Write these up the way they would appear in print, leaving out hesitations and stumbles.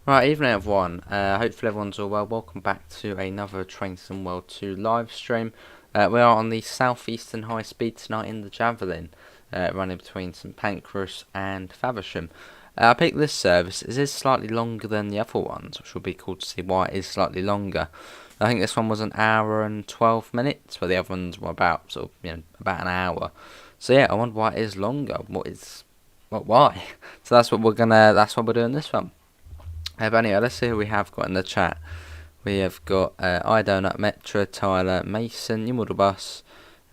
Right, evening everyone. Hopefully everyone's all well. Welcome back to another Train Sim World 2 live stream. We are on the Southeastern High Speed tonight in the Javelin, running between St Pancras and Faversham. I picked this service. It is slightly longer than the other ones, which will be cool to see why it is slightly longer. I think this one was an hour and 12 minutes, where the other ones were about about an hour. So yeah, I wonder why it is longer. Why? So that's why we're doing this one. But anyway, let's see who we have got in the chat. We have got iDonut, Metra, Tyler, Mason, New Model Bus,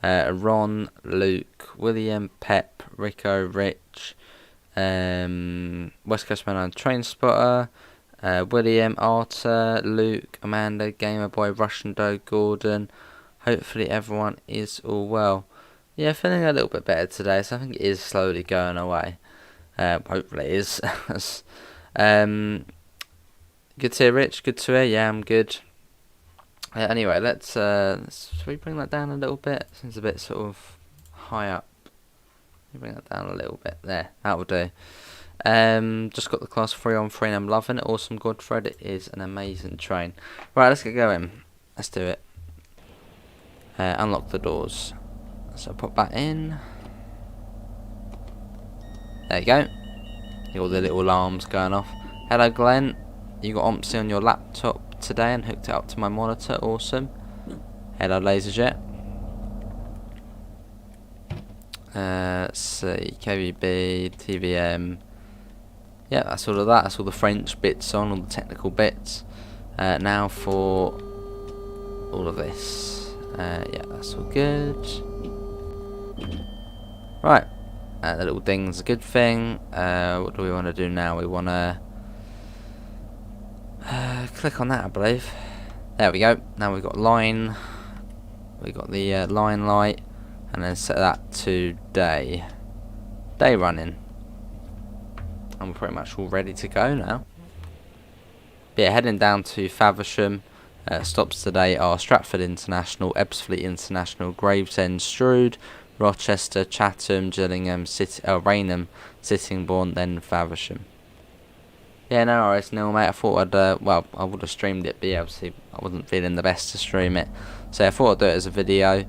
Ron, Luke, William, Pep, Rico, Rich, West Coast Man and Train Spotter, William, Arthur, Luke, Amanda, Gamer Boy, Russian Doe, Gordon. Hopefully everyone is all well. Yeah, feeling a little bit better today, so I think it is slowly going away. Hopefully it is. Good to hear, Rich. Good to hear. Yeah, I'm good. Anyway, let's should we bring that down a little bit? Seems a bit sort of high up. Let me bring that down a little bit. There, that will do. Just got the class 3 on 3 and I'm loving it. Awesome, Godfred. It is an amazing train. Right, let's get going. Let's do it. Unlock the doors. So pop that in. There you go. All the little alarms going off. Hello, Glenn. You got OMSI on your laptop today and hooked it up to my monitor. Awesome. Hello, LaserJet. Let's see. KVB, TVM. Yeah, that's all of that. That's all the French bits on, all the technical bits. Now for all of this. Yeah, that's all good. Right. The little ding's a good thing. What do we want to do now? We want to click on that, I believe. There we go. Now we've got line. We've got the line light, and then set that to day. Day running. And we're pretty much all ready to go now. But yeah, heading down to Faversham. Stops today are Stratford International, Ebbsfleet International, Gravesend, Strood, Rochester, Chatham, Gillingham, Raynham, Sittingbourne, then Faversham. Yeah, no worries, Neil, mate. I thought I would have streamed it, but yeah, obviously I wasn't feeling the best to stream it. So I thought I'd do it as a video.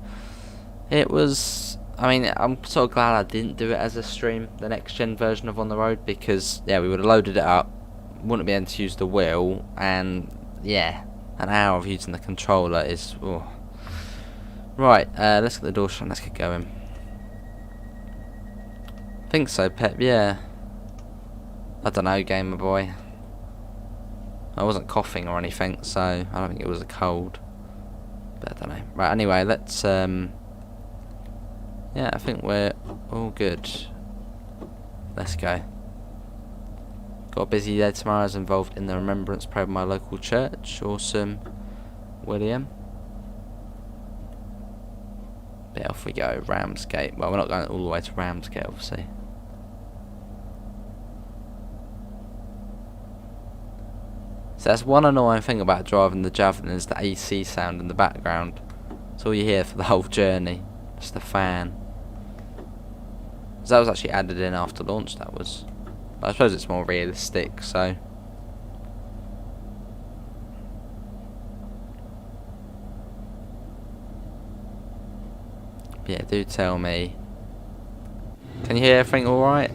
It was, I'm sort of glad I didn't do it as a stream, the next gen version of On The Road, because, yeah, we would have loaded it up, wouldn't be able to use the wheel, and, yeah, an hour of using the controller is, oh. Right, let's get the door shut and let's get going. I think so, Pep, yeah. I don't know, Gamer Boy. I wasn't coughing or anything, so I don't think it was a cold. But I don't know. Right, anyway, let's, yeah, I think we're all good. Let's go. Got a busy day tomorrow. I was involved in the remembrance prayer of my local church. Awesome. William. But off we go. Ramsgate. Well, we're not going all the way to Ramsgate, obviously. So that's one annoying thing about driving the Javelin is the AC sound in the background. It's all you hear for the whole journey. Just the fan. So that was actually added in after launch, that was. But I suppose it's more realistic, so. But yeah, do tell me. Can you hear everything alright?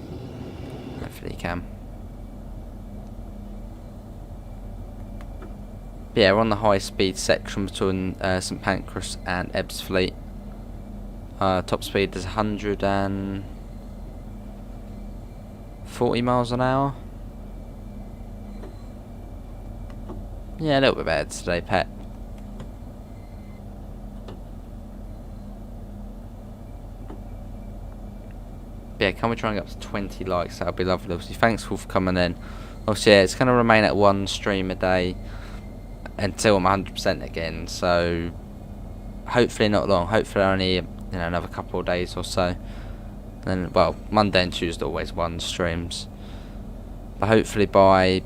Hopefully you can. Yeah, we're on the high speed section between St Pancras and Ebbsfleet. Top speed is 140 miles an hour. Yeah, a little bit better today, Pep. Yeah, can we try and get up to 20 likes? That would be lovely. Obviously, thanks for coming in. Obviously, yeah, it's going to remain at one stream a day until I'm 100% again, so hopefully not long, hopefully only another couple of days or so. Then, well, Monday and Tuesday always one streams, but hopefully by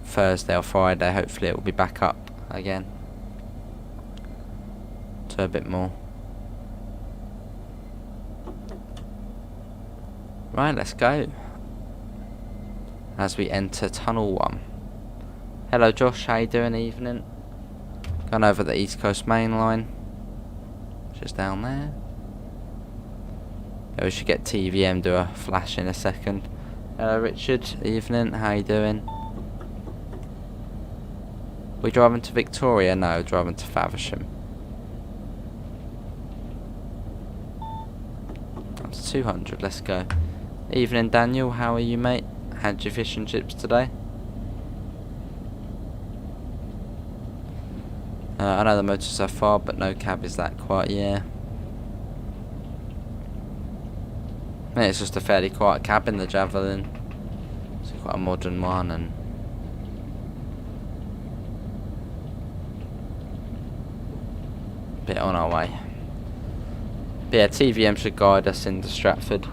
Thursday or Friday, hopefully it will be back up again to a bit more. Right, let's go. as we enter Tunnel 1. Hello Josh, how you doing? Evening. Going over the East Coast Main Line. Just down there. Yeah, we should get TVM do a flash in a second. Hello Richard, evening, how you doing? We driving to Victoria? No, driving to Faversham. Up to 200, let's go. Evening Daniel, how are you mate? Had your fish and chips today? I know the motors are far, but no cab is that quiet, yeah. I mean, it's just a fairly quiet cabin, the Javelin. It's quite a modern one, and a bit on our way. But yeah, TVM should guide us into Stratford,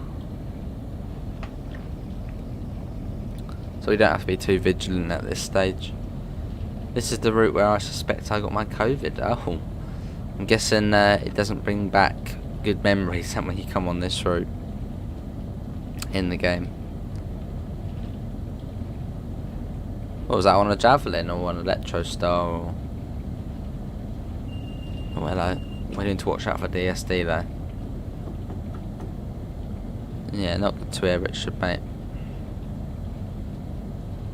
so we don't have to be too vigilant at this stage. This is the route where I suspect I got my COVID. Oh, I'm guessing it doesn't bring back good memories when you come on this route in the game. What was that, on a Javelin or an Electrostar? Or... oh, hello. We need to watch out for DSD though. Yeah, not good to hear, Richard, mate.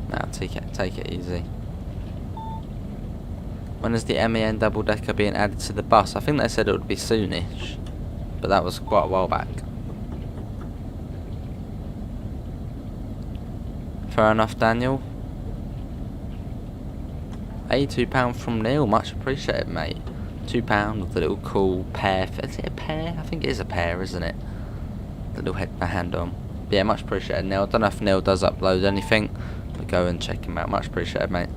Now take it easy. When is the MEN double decker being added to the bus? I think they said it would be soonish, but that was quite a while back. Fair enough, Daniel. £82 from Neil, much appreciated, mate. £2 with a little cool pear. Is it a pear? I think it is a pear, isn't it? The little headband on. But yeah, much appreciated, Neil. I don't know if Neil does upload anything, but go and check him out. Much appreciated, mate.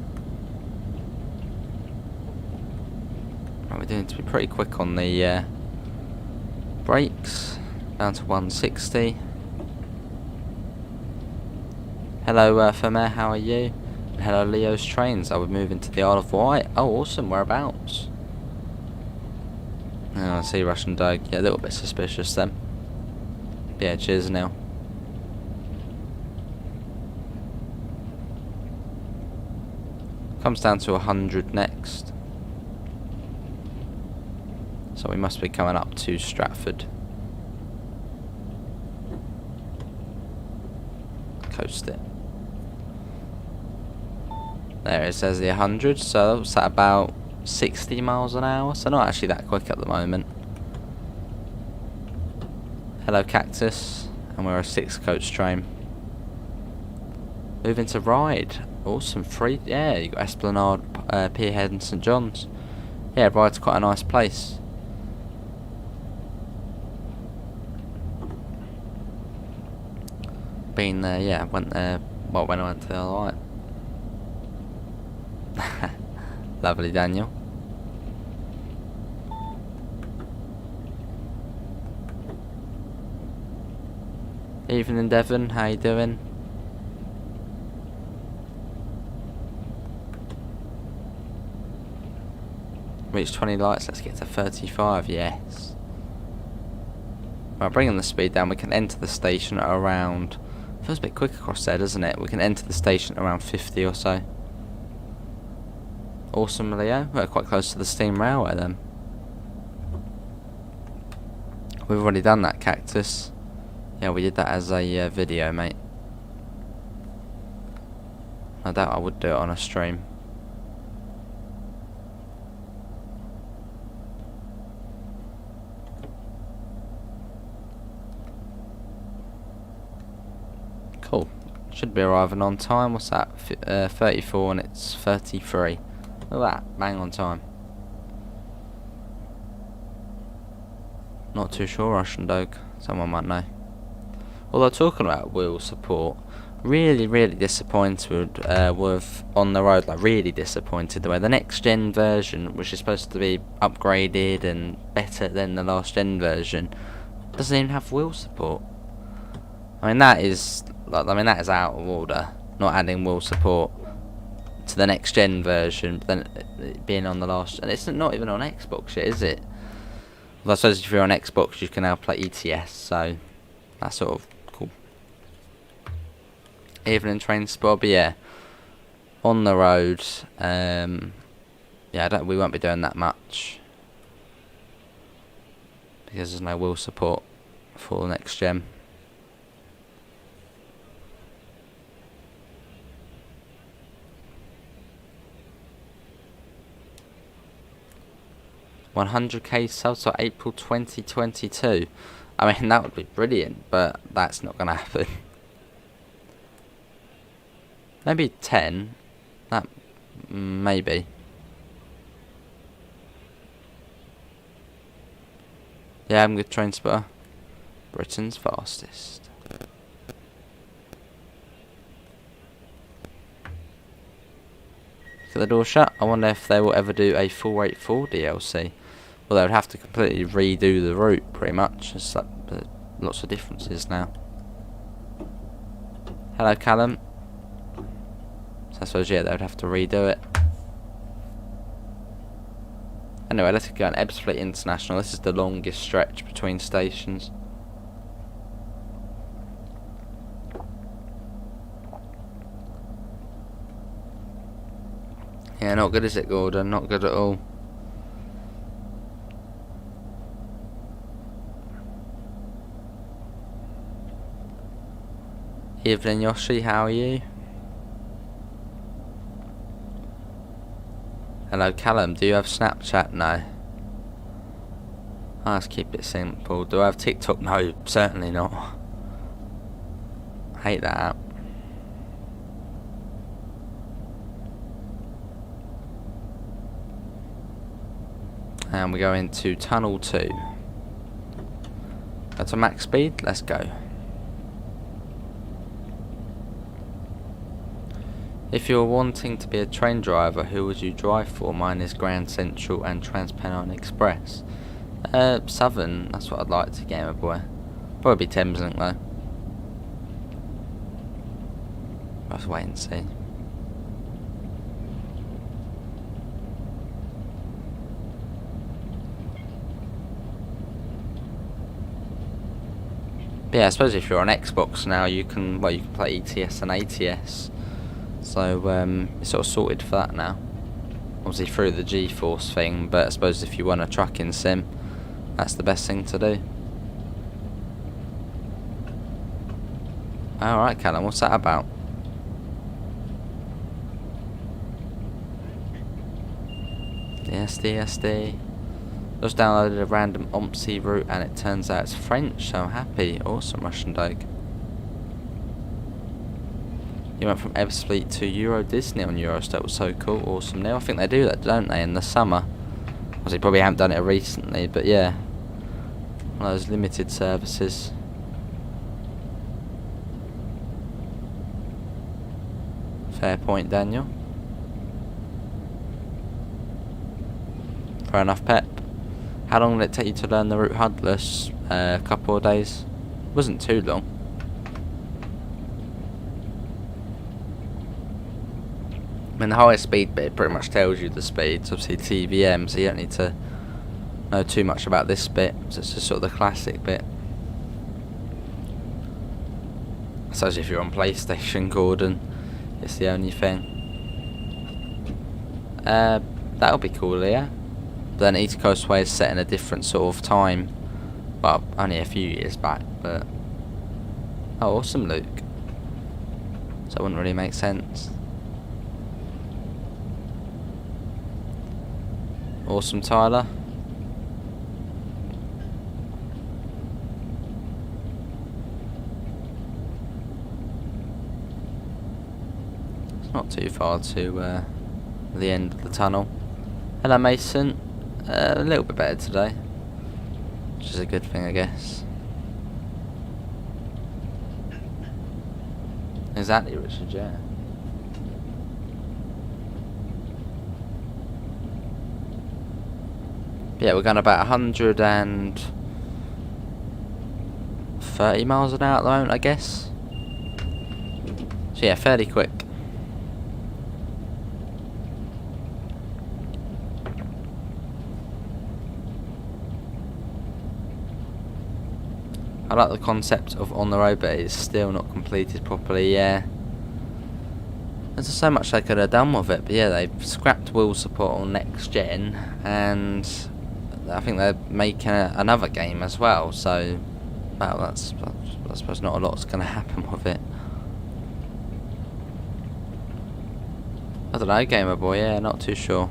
Right, we're doing to be pretty quick on the brakes. Down to 160. Hello, Fermer, how are you? And hello, Leo's Trains. I would move into the Isle of Wight. Oh, awesome. Whereabouts? Oh, I see Russian Dog. Yeah, a little bit suspicious then. Yeah, cheers now. Comes down to 100 next. So we must be coming up to Stratford. Coast it. There it says the 100, so it's at about 60 miles an hour, so not actually that quick at the moment. Hello Cactus, and we're a 6 coach train. Moving to Ryde, awesome, free, yeah, you got Esplanade, Pierhead and St John's. Yeah, Ryde's quite a nice place. Been there, yeah, went there, well, when I went to the other light. Lovely, Daniel. Evening, Devon, how you doing? Reach 20 lights, let's get to 35, yes. Right, bringing the speed down, we can enter the station at around... feels a bit quick across there, doesn't it? We can enter the station at around 50 or so. Awesome, Leo. We're quite close to the steam railway then. We've already done that, Cactus. Yeah, we did that as a video, mate. I doubt I would do it on a stream. Cool. Should be arriving on time. What's that? 34 and it's 33. Look at that, bang on time. Not too sure, Russian Dog. Someone might know. Although talking about wheel support, really disappointed with on the road. Like really disappointed the way the next gen version, which is supposed to be upgraded and better than the last gen version, doesn't even have wheel support. I mean that is out of order. Not adding wheel support to the next gen version, then it being on the last, and it's not even on Xbox yet, is it? Well, I suppose if you're on Xbox, you can now play ETS, so that's sort of cool. evening train spot. But yeah, on the road, yeah, we won't be doing that much because there's no wheel support for the next gem. $100k subs for April 2022. I mean, that would be brilliant, but that's not gonna happen. Maybe 10. That maybe. Yeah, I'm a good train spotter. Britain's fastest. Get the door shut. I wonder if they will ever do a 484 DLC. Well, they would have to completely redo the route, pretty much. There's like, lots of differences now. Hello, Callum. So I suppose, yeah, they would have to redo it. Anyway, let's go on Ebbsfleet International. This is the longest stretch between stations. Yeah, not good, is it, Gordon? Not good at all. Evening, Yoshi, how are you? Hello, Callum, do you have Snapchat? No. Let's keep it simple. Do I have TikTok? No, certainly not. Hate that app. And we go into Tunnel 2. Go to max speed, let's go. If you're wanting to be a train driver, who would you drive for? Mine is Grand Central and Transpennine Express. Southern, that's what I'd like to get, my boy. Probably Thameslink though. Let's wait and see. But yeah, I suppose if you're on Xbox now, you can play ETS and ATS. So it's sort of sorted for that now. Obviously through the GeForce thing, but I suppose if you want a trucking sim, that's the best thing to do. Alright, Callum, what's that about? DSD. Just downloaded a random OMSI route and it turns out it's French, so I'm happy. Awesome, Russian dog. You went from Ebbsfleet to Euro Disney on Eurostar. That was so cool. Awesome. Now I think they do that, don't they, in the summer? Obviously, probably haven't done it recently, but yeah. One of those limited services. Fair point, Daniel. Fair enough, Pep. How long did it take you to learn the route HUDless? A couple of days. Wasn't too long. I mean, the highest speed bit pretty much tells you the speeds, obviously TVM, so you don't need to know too much about this bit, so it's just sort of the classic bit. I suppose if you're on PlayStation, Gordon, it's the only thing. That'll be cool, yeah. But then East Coast Way is set in a different sort of time. Well, only a few years back, but... Oh, awesome, Luke. So it wouldn't really make sense. Awesome, Tyler. It's not too far to the end of the tunnel. Hello, Mason. A little bit better today, which is a good thing, I guess. Exactly, Richard, yeah. Yeah, we're going about 130 miles an hour at the moment, I guess. So yeah, fairly quick. I like the concept of on the road, but it's still not completed properly, yeah. There's so much they could have done with it, but yeah, they've scrapped wheel support on next gen, and I think they're making another game as well. So, well, that's I suppose not a lot's going to happen with it. I don't know, Gamer Boy. Yeah, not too sure.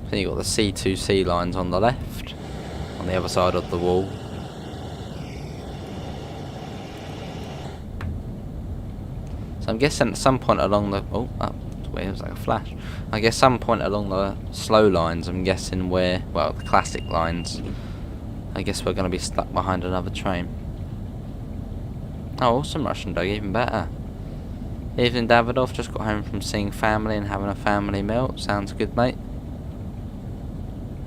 I think you got the C2C lines on the left, on the other side of the wall. So I'm guessing at some point along the it was like a flash. I guess some point along the slow lines, I'm guessing where, well, the classic lines, I guess we're going to be stuck behind another train. Oh, awesome, Russian Dog, even better. Evening, Davidoff, just got home from seeing family and having a family meal. Sounds good, mate.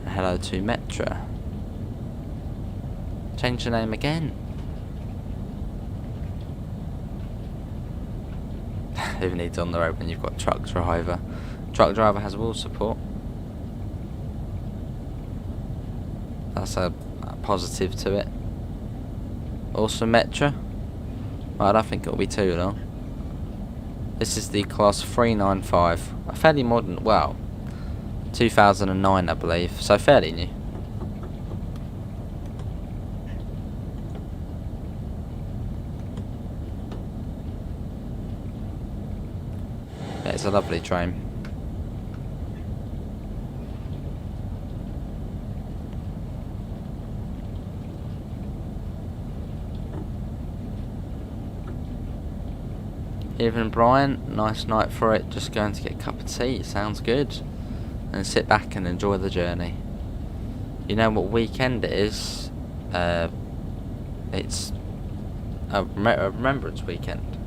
Hello to Metra. Change the name again. Who needs on the road when you've got truck driver? Truck driver has wheel support. That's a positive to it. Also Metra. Well, I don't think it'll be too long. This is the class 395. A fairly modern, well, 2009 I believe, so fairly new. Yeah, it's a lovely train. Evening, Brian. Nice night for it. Just going to get a cup of tea. Sounds good. And sit back and enjoy the journey. You know what weekend it is? It's a remembrance weekend.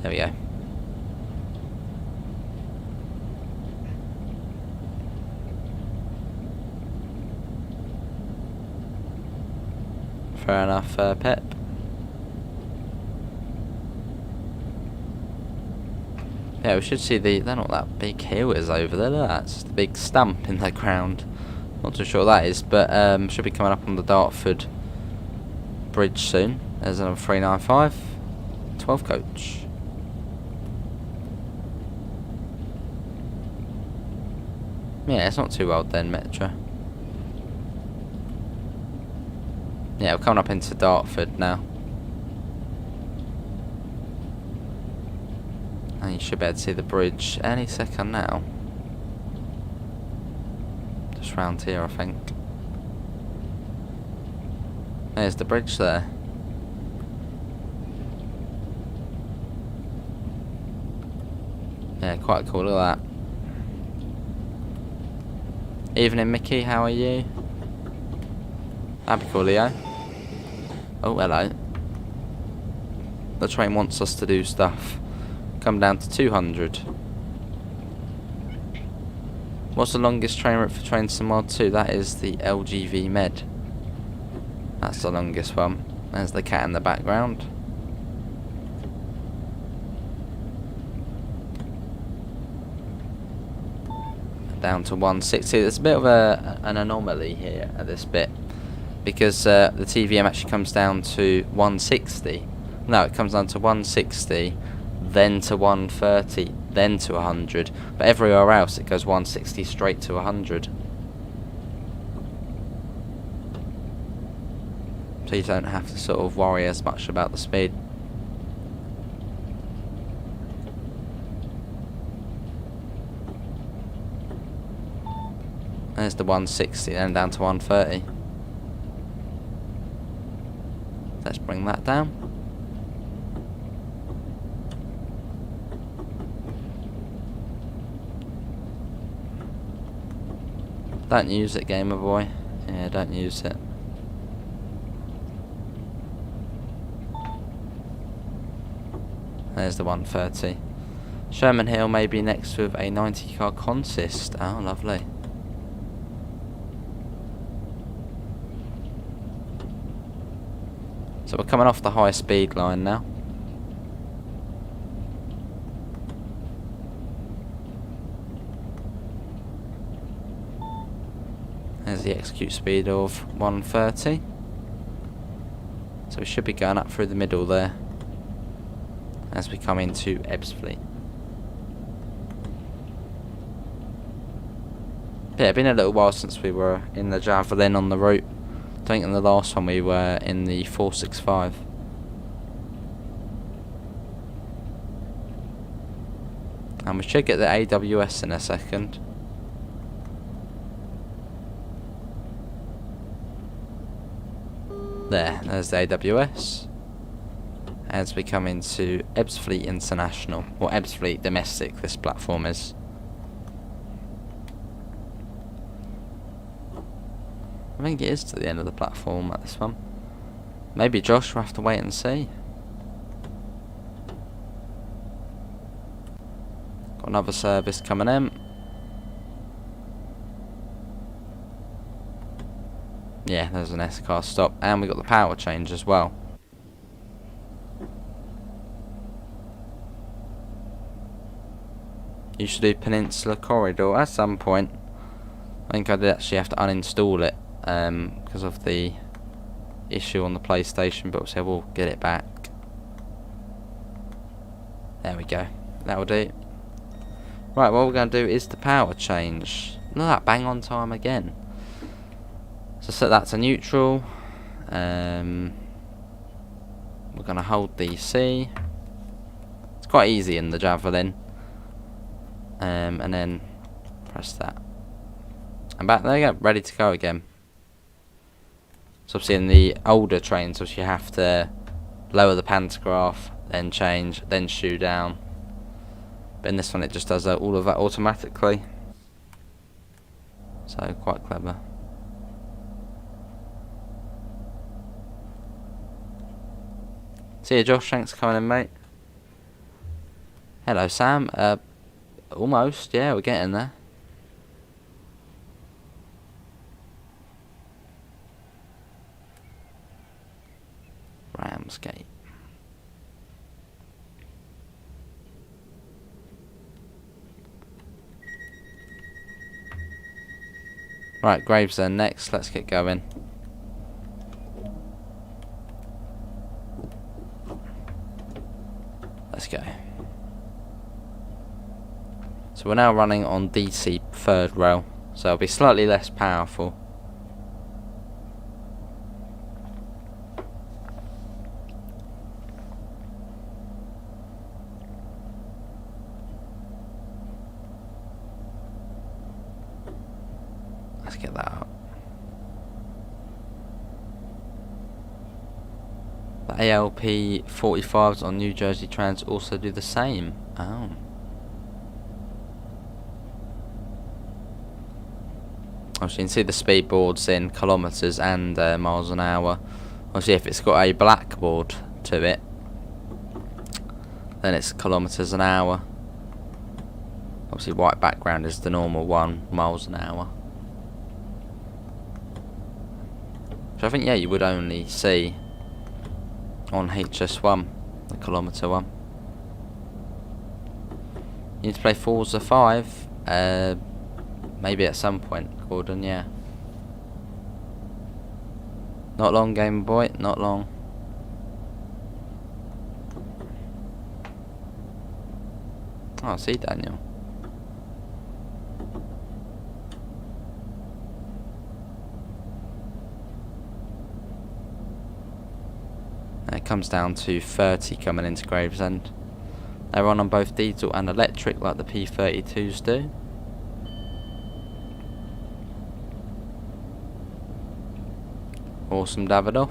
There we go. Fair enough, Pep. Yeah, we should see they're not that big hill is over there, look, that's the big stump in the ground. Not too sure what that is, but should be coming up on the Dartford Bridge soon. There's another 395, 12 coach. Yeah, it's not too old then, Metro. Yeah, we're coming up into Dartford now. And you should be able to see the bridge any second now. Just round here, I think. There's the bridge there. Yeah, quite cool, look at that. Evening, Mickey, how are you? That'd be cool, Leo. Oh, hello. The train wants us to do stuff. Come down to 200. What's the longest train route for trains to Mod 2? That is the LGV Med. That's the longest one. There's the cat in the background. Down to 160. There's a bit of an anomaly here at this bit, because the TVM actually comes down to 160. No, it comes down to 160, then to 130, then to 100. But everywhere else it goes 160 straight to 100. So you don't have to sort of worry as much about the speed. There's the 160, then down to 130. Let's bring that down. Don't use it, Gamer Boy. Yeah, don't use it. There's the 130. Sherman Hill may be next with a 90 car consist. Oh, lovely. So we're coming off the high speed line now. There's the execute speed of 130. So we should be going up through the middle there. as we come into Ebbsfleet. Yeah, it's been a little while since we were in the Javelin on the route. I think in the last one we were in the 465. And we should get the AWS in a second. There's the AWS. As we come into Ebbsfleet International, or Ebbsfleet Domestic, this platform is. I think it is to the end of the platform at this one. Maybe Josh will have to wait and see. Got another service coming in. Yeah, there's an S-car stop, and we got the power change as well. You should do Peninsula Corridor at some point. I think I did actually have to uninstall it because of the issue on the PlayStation, but obviously I will get it back. There we go. That'll do. Right, what we're going to do is the power change. Look at that, bang on time again. So set that to neutral. We're going to hold DC. It's quite easy in the Javelin. And then press that. And back there you go, ready to go again. So obviously in the older trains, obviously you have to lower the pantograph, then change, then shoe down. But in this one it just does all of that automatically. So quite clever. See you, Josh, thanks for coming in, mate. Hello, Sam. Almost, yeah, we're getting there. Ramsgate. Right, Gravesend next, let's get going. Let's go. So we're now running on DC third rail, so it'll be slightly less powerful. Let's get that up. The ALP 45s on New Jersey Trans also do the same. Oh. Obviously you can see the speed boards in kilometres and miles an hour. Obviously if it's got a black board to it, then it's kilometres an hour. Obviously white background is the normal one, miles an hour. So I think, yeah, you would only see on HS1, the kilometre one. You need to play Forza 5, maybe at some point, Gordon, yeah. Not long, Game Boy, not long. Oh, see, Daniel. It comes down to 30 coming into Gravesend. They run on both diesel and electric like the P32s do. Awesome, Davidoff.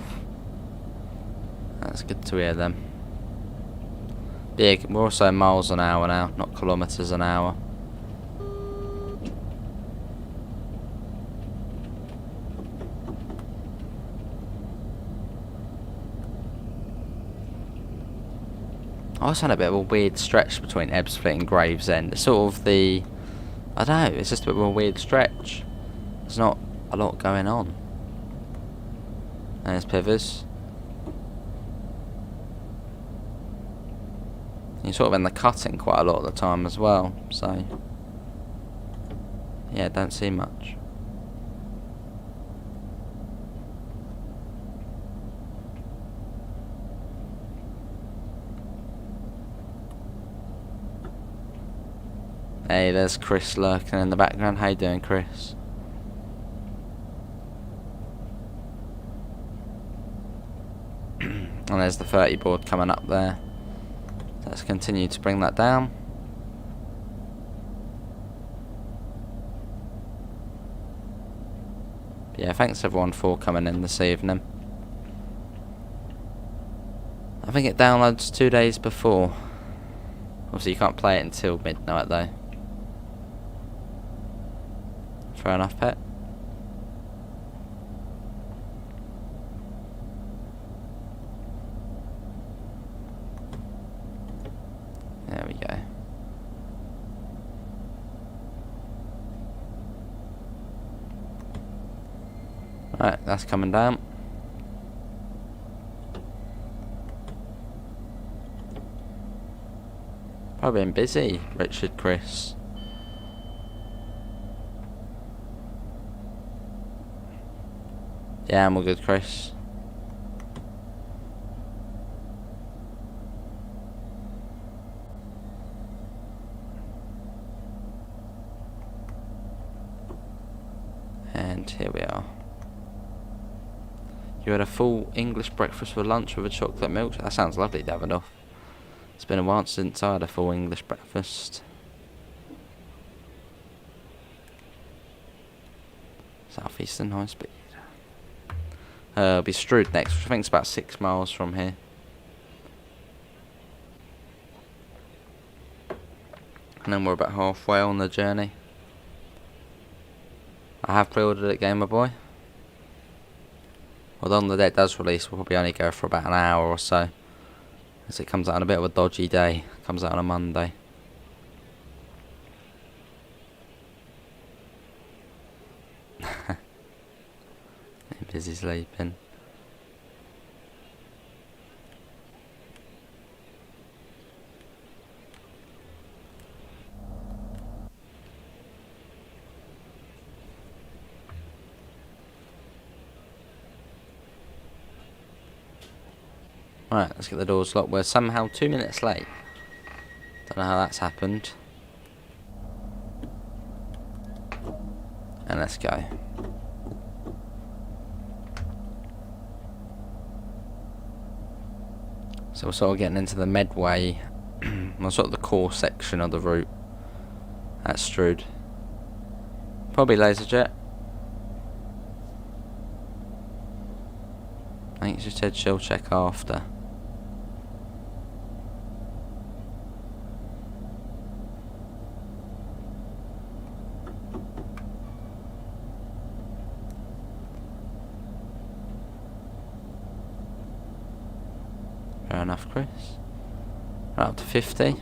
That's good to hear them. Yeah, we're also miles an hour now, not kilometres an hour. I always had a bit of a weird stretch between Ebbsfleet and Gravesend. It's sort of the... I don't know, it's just a bit of a weird stretch. There's not a lot going on. There's Pivers. You're sort of in the cutting quite a lot of the time as well, so... yeah, don't see much. Hey, there's Chris lurking in the background. How you doing, Chris? And there's the 30 board coming up there. Let's continue to bring that down. But yeah, thanks everyone for coming in this evening. I think it downloads 2 days before. Obviously you can't play it until midnight though. Fair enough, pet. There we go. Right, that's coming down. Probably been busy, Richard, Chris. Yeah, I'm all good, Chris. And here we are. You had a full English breakfast for lunch with a chocolate milk? That sounds lovely, Davidoff. It's been a while since I had a full English breakfast. Southeastern high speed. It'll be Strood next, which I think is about 6 miles from here. And then we're about halfway on the journey. I have pre-ordered it, Gamer Boy. Although on the day it does release, we'll probably only go for about an hour or so, as it comes out on a bit of a dodgy day. It comes out on a Monday. Busy sleeping. Right, let's get the doors locked. We're somehow 2 minutes late. Don't know how that's happened. And let's go. So we're sort of getting into the Medway, or sort of the core section of the route at Strood. Probably LaserJet. I think it's just head shell check after. Fair enough, Chris. Right up to 50.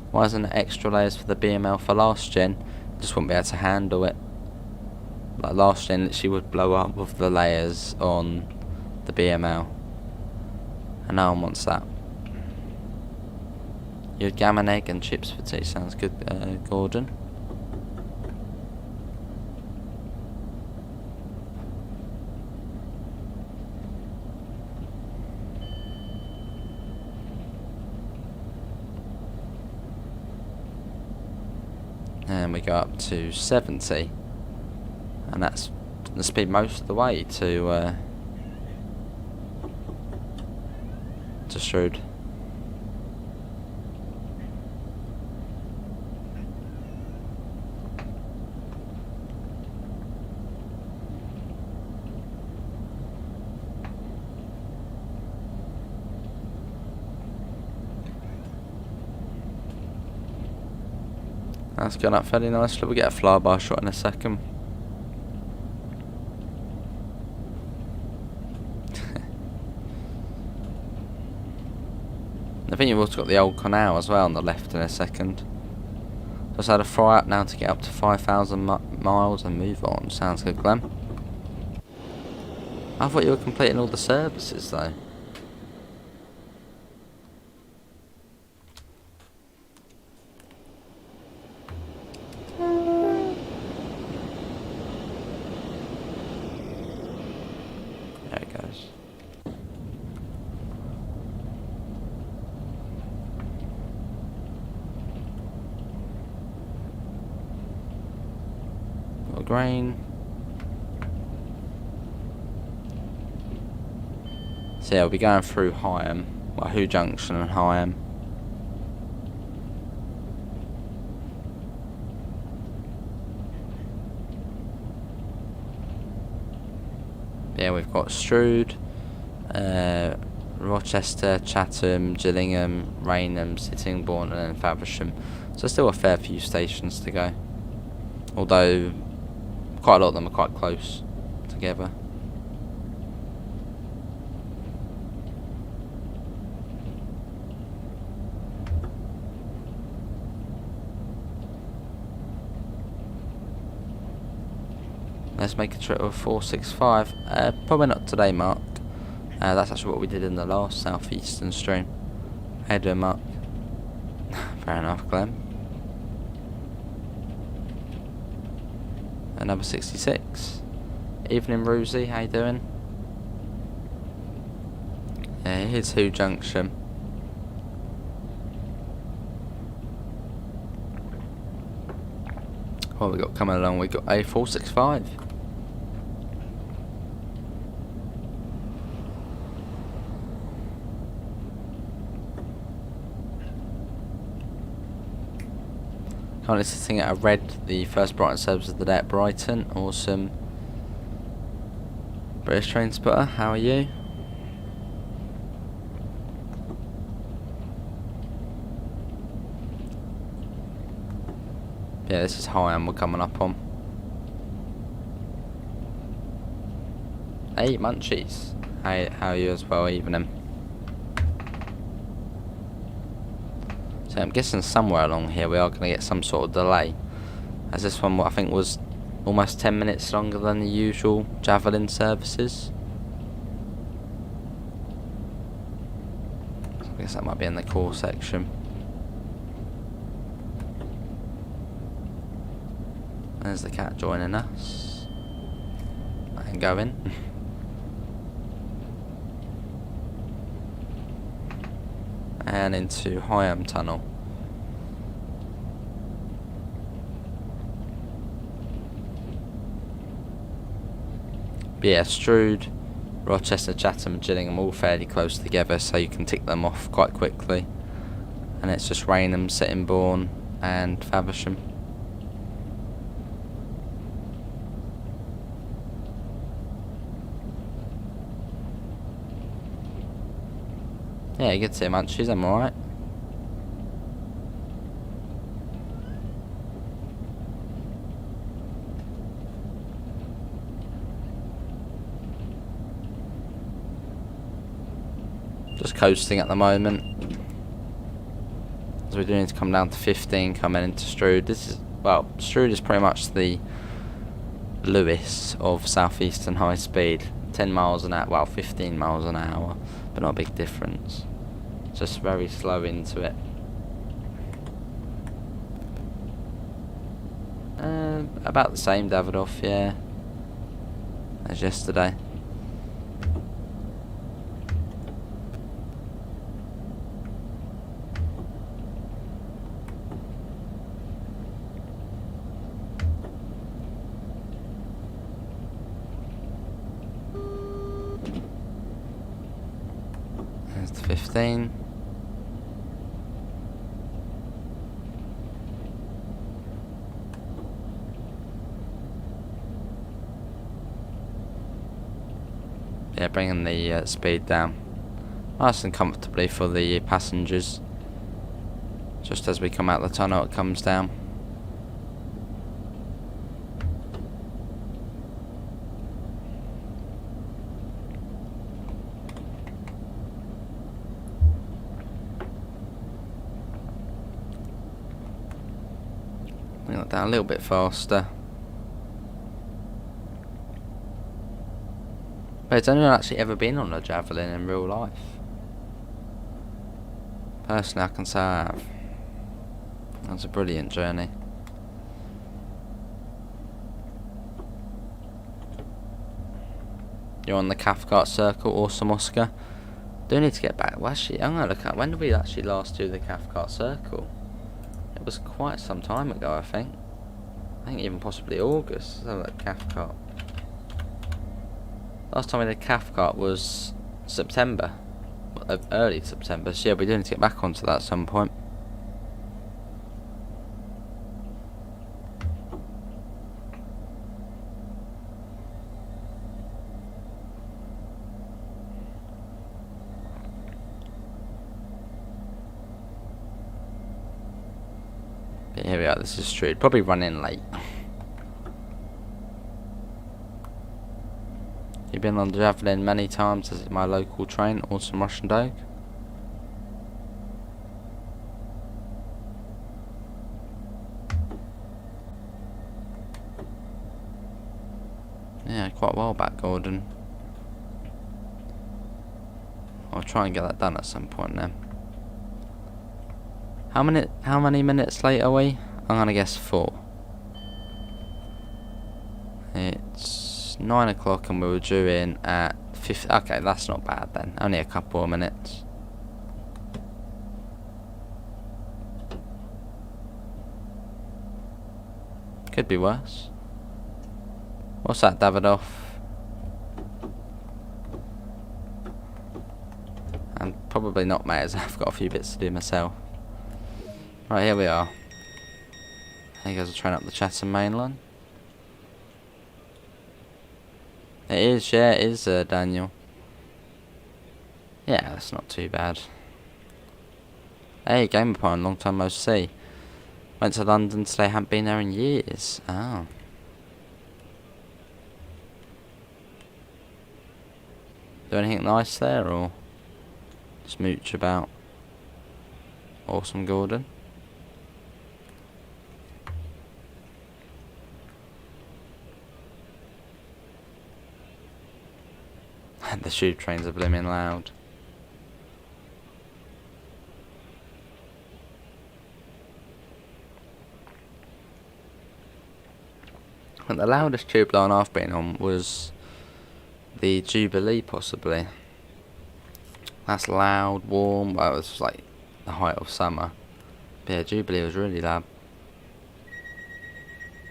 Why isn't it extra layers for the BML for last gen? Just wouldn't be able to handle it. Like last gen literally would blow up with the layers on the BML. And no one wants that. You had gammon, egg and chips for tea. Sounds good, Gordon. And we go up to 70. And that's the speed most of the way to Strood. That's gone up fairly nicely. We'll get a flyby shot in a second. I think you've also got the old canal as well on the left in a second. Just had a fry up now to get up to 5,000 miles and move on. Sounds good, Glenn. I thought you were completing all the services though. grain. So yeah, we'll be going through Higham, well, Who Junction and Higham. Yeah, we've got Strood, Rochester, Chatham, Gillingham, Raynham, Sittingbourne, and then Faversham. So still a fair few stations to go. Although quite a lot of them are quite close together. Let's make a trip of 465. Probably not today, Mark. That's actually what we did in the last Southeastern stream. How you doing, Mark? Fair enough, Glenn. Number 66. Evening, Rosie. How you doing? Yeah, here's Who Junction. What we got coming along? We got a 465. Currently sitting at a red, the first Brighton service of the day at Brighton. Awesome. British train spotter, how are you? Yeah, this is Higham we're coming up on. Hey, Munchies. How are you as well, evening? So I'm guessing somewhere along here we are going to get some sort of delay, as this one I think was almost 10 minutes longer than the usual Javelin services. So I guess that might be in the core section. There's the cat joining us. I can go in. And into Higham Tunnel. But yeah, Strood, Rochester, Chatham and Gillingham all fairly close together, so you can tick them off quite quickly. And it's just Raynham, Sittingbourne and Faversham. Yeah, you get to see Munchies, I'm alright. Just coasting at the moment. As we do need to come down to 15 coming into Strood. This is, well, Strood is pretty much the Lewis of Southeastern high speed. 10 miles an hour, well 15 miles an hour, but not a big difference. Just very slow into it. About the same Davidoff, yeah, as yesterday. There's the 15. Yeah, bringing the speed down nice and comfortably for the passengers. Just as we come out the tunnel, it comes down. Bring that down a little bit faster. But it's only actually ever been on a Javelin in real life. Personally, I can say I have. That's a brilliant journey. You're on the Cathcart Circle, awesome, Oscar. Do need to get back. Well, actually, I'm gonna look at when did we actually last do the Cathcart Circle? It was quite some time ago, I think. I think even possibly August. Let's have that Cathcart. Last time we did Cathcart was September. Early September. So yeah, we do need to get back onto that at some point. But here we are, this is true. Probably running late. You've been on the Javelin many times. This is my local train, Awesome Russian Dog. Yeah, quite a while back, Gordon. I'll try and get that done at some point then. How many minutes late are we? I'm gonna guess 4. It's 9 o'clock and we were due in at 50. Okay, that's not bad then. Only a couple of minutes. Could be worse. What's that, Davidoff? And probably not, mate, as I've got a few bits to do myself. Right, here we are. There goes a train up the Chatham main line. It is, yeah, it is, Daniel. Yeah, that's not too bad. Hey, Game Upon, long time no see. Went to London today, haven't been there in years. Oh. Do anything nice there, or just mooch about? Awesome, Gordon. The tube trains are blooming loud. And the loudest tube line I've been on was the Jubilee, possibly. That's loud, warm. Well, it was like the height of summer. But yeah, Jubilee was really loud.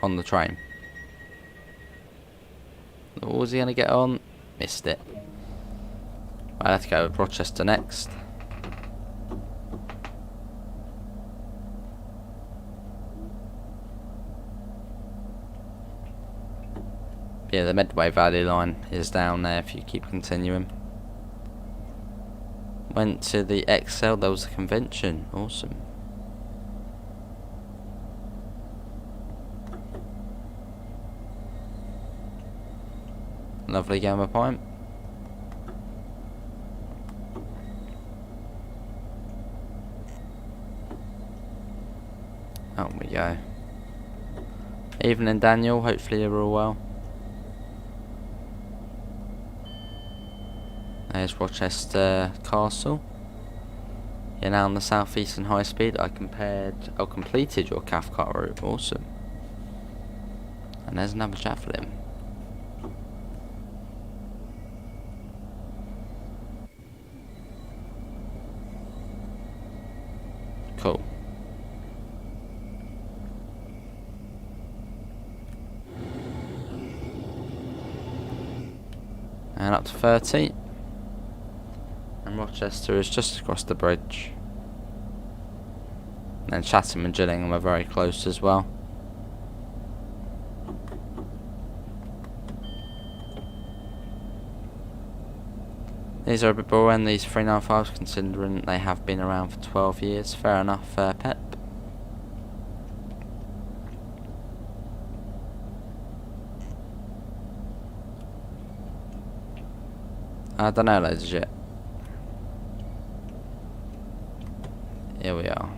On the train. What was he going to get on? Missed it. Right, let's go with Rochester next. Yeah, the Medway Valley line is down there if you keep continuing. Went to the Excel, there was a convention. Awesome. Lovely Gamma Pint. Out we go. Evening, Daniel. Hopefully you're all well. There's Rochester Castle. You're now on the Southeastern High Speed. I completed your Cathcart route. Awesome. And there's another Javelin. Cool. And up to 30. And Rochester is just across the bridge. And then Chatham and Gillingham are very close as well. These are a bit boring, these 395s, considering they have been around for 12 years. Fair enough, Pep. I don't know, ladies and gents. Here we are.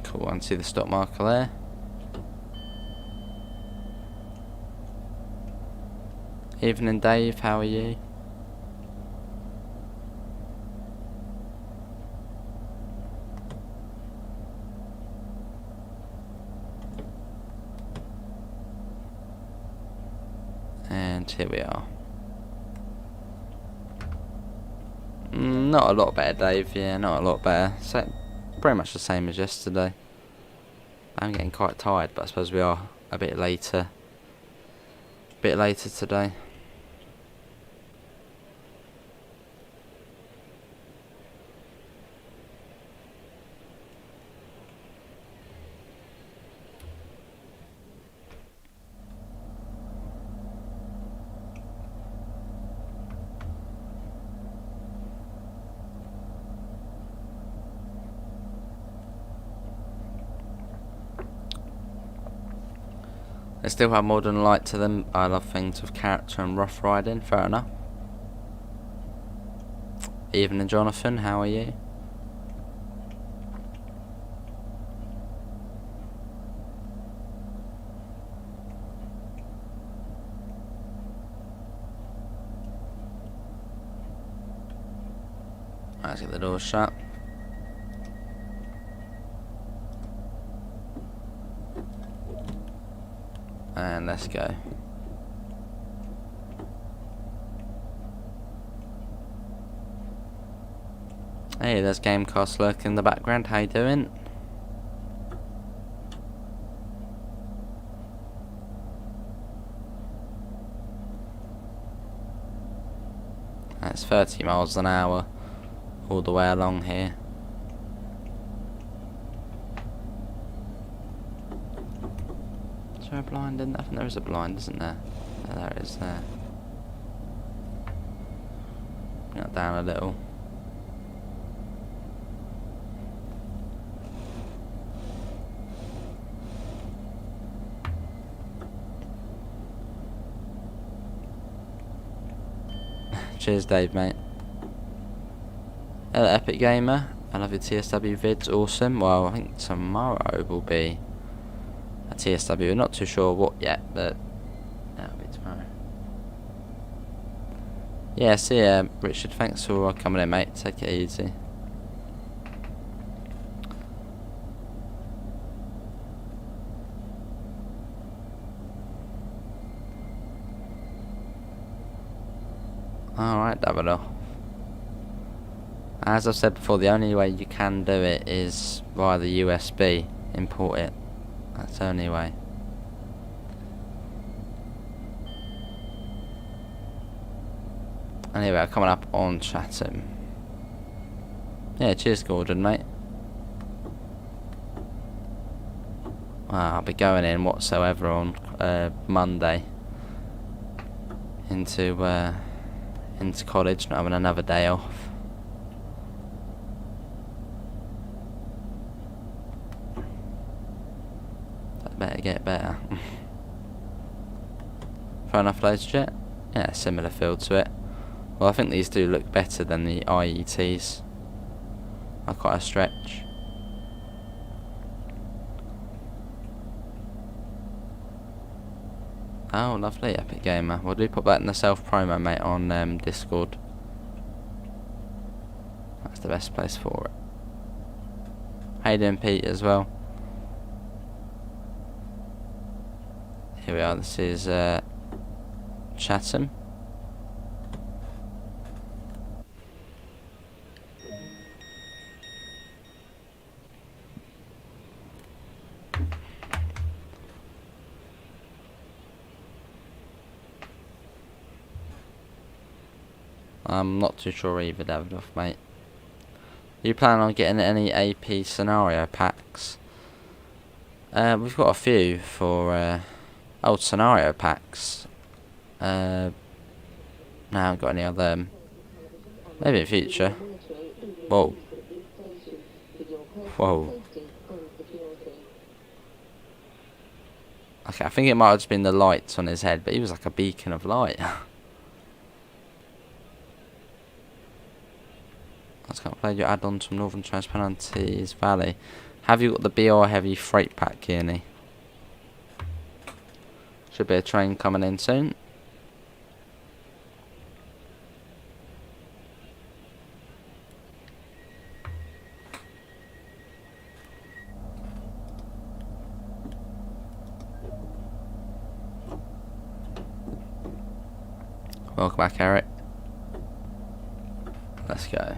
Cool, and see the stop marker there. Evening, Dave, how are you? And here we are. Not a lot better, Dave. Yeah, not a lot better. So, pretty much the same as yesterday. I'm getting quite tired, but I suppose we are a bit later. Today. They still have modern light to them. I love things with character and rough riding. Fair enough. Evening, Jonathan. How are you? Let's get the door shut. And let's go. Hey, there's Gamecast lurking in the background. How you doing? That's 30 miles an hour all the way along here. Is there a blind in there? I think there is a blind, isn't there? Yeah, there it is there. Bring that down a little. Cheers, Dave, mate. Hello, Epic Gamer. I love your TSW vids. Awesome. Well, I think tomorrow will be a TSW. Not too sure what yet, but that'll be tomorrow. Yeah, see ya, Richard. Thanks for coming in, mate. Take it easy. Alright, Davido. As I've said before, the only way you can do it is via the USB. Import it. That's the only way. Anyway, coming up on Chatham. Yeah, cheers, Gordon, mate. Well, I'll be going in whatsoever on Monday into college, not having another day off. That better get better. Fair enough, loads jet. Yeah, similar feel to it. Well, I think these do look better than the IETs. Are quite a stretch. Oh, lovely, Epic Gamer. Well, do put that in the self-promo, mate, on Discord. That's the best place for it. How you doing, Pete, as well? Here we are, this is Chatham. I'm not too sure either, Davidoff, mate. You plan on getting any AP scenario packs? We've got a few for old scenario packs. No, I haven't got any other. Maybe in future. Whoa. Whoa. Okay, I think it might have just been the lights on his head, but he was like a beacon of light. I just can't play your add-ons from Northern Transparencies Valley. Have you got the BR Heavy Freight Pack, Kearney? Should be a train coming in soon. Welcome back, Eric. Let's go.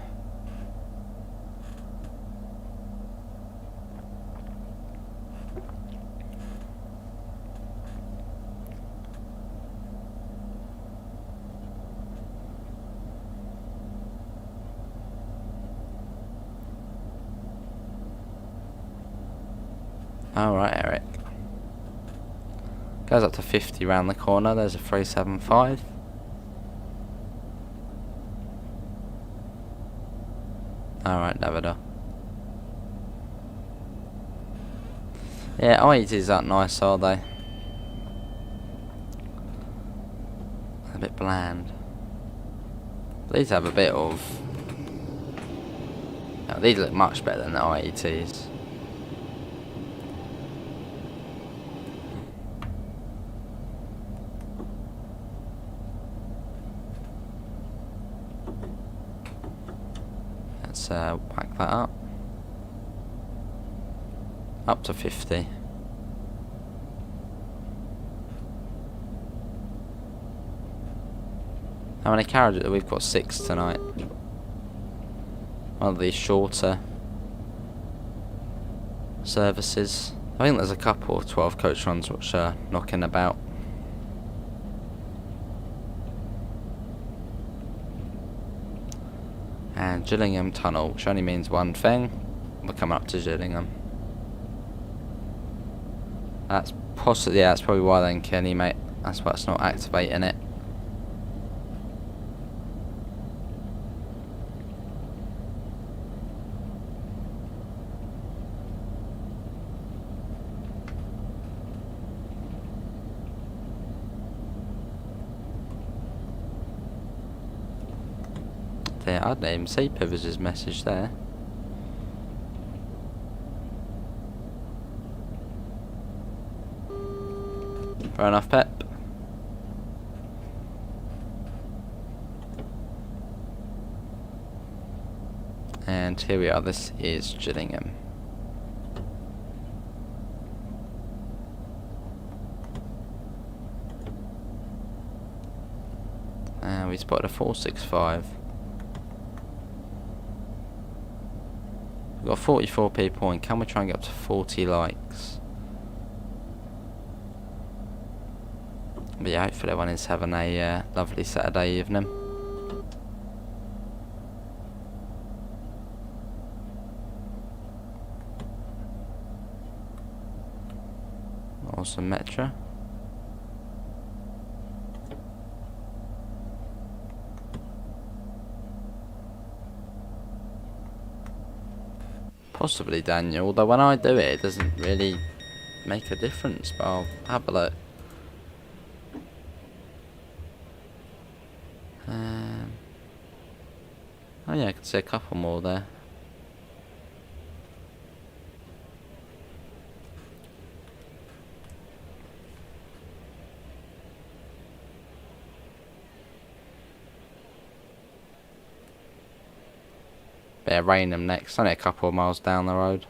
Alright, Eric. Goes up to 50 round the corner. There's a 375. Alright, Davida. Yeah, I80s aren't nice, are they? A bit bland. These have a bit of... No, these look much better than the I80s. Let's whack that up. Up to 50. How many carriages? We've got 6 tonight. One of these shorter services. I think there's a couple of 12 coach runs which are knocking about. And Gillingham Tunnel, which only means one thing. We're coming up to Gillingham. That's possibly, yeah, that's probably why then, Kenny, mate. That's why it's not activating it. There, I didn't even see Pivots' message there. Fair enough, Pep. And here we are, this is Gillingham. And we spotted a 465. We've got 44 people, and can we try and get up to 40 likes? But yeah, hopefully everyone is having a lovely Saturday evening. Awesome Metro. Possibly Daniel, although when I do it, it doesn't really make a difference, but I'll have a look. Oh yeah, I can see a couple more there. But yeah, Raynham next, only a couple of miles down the road.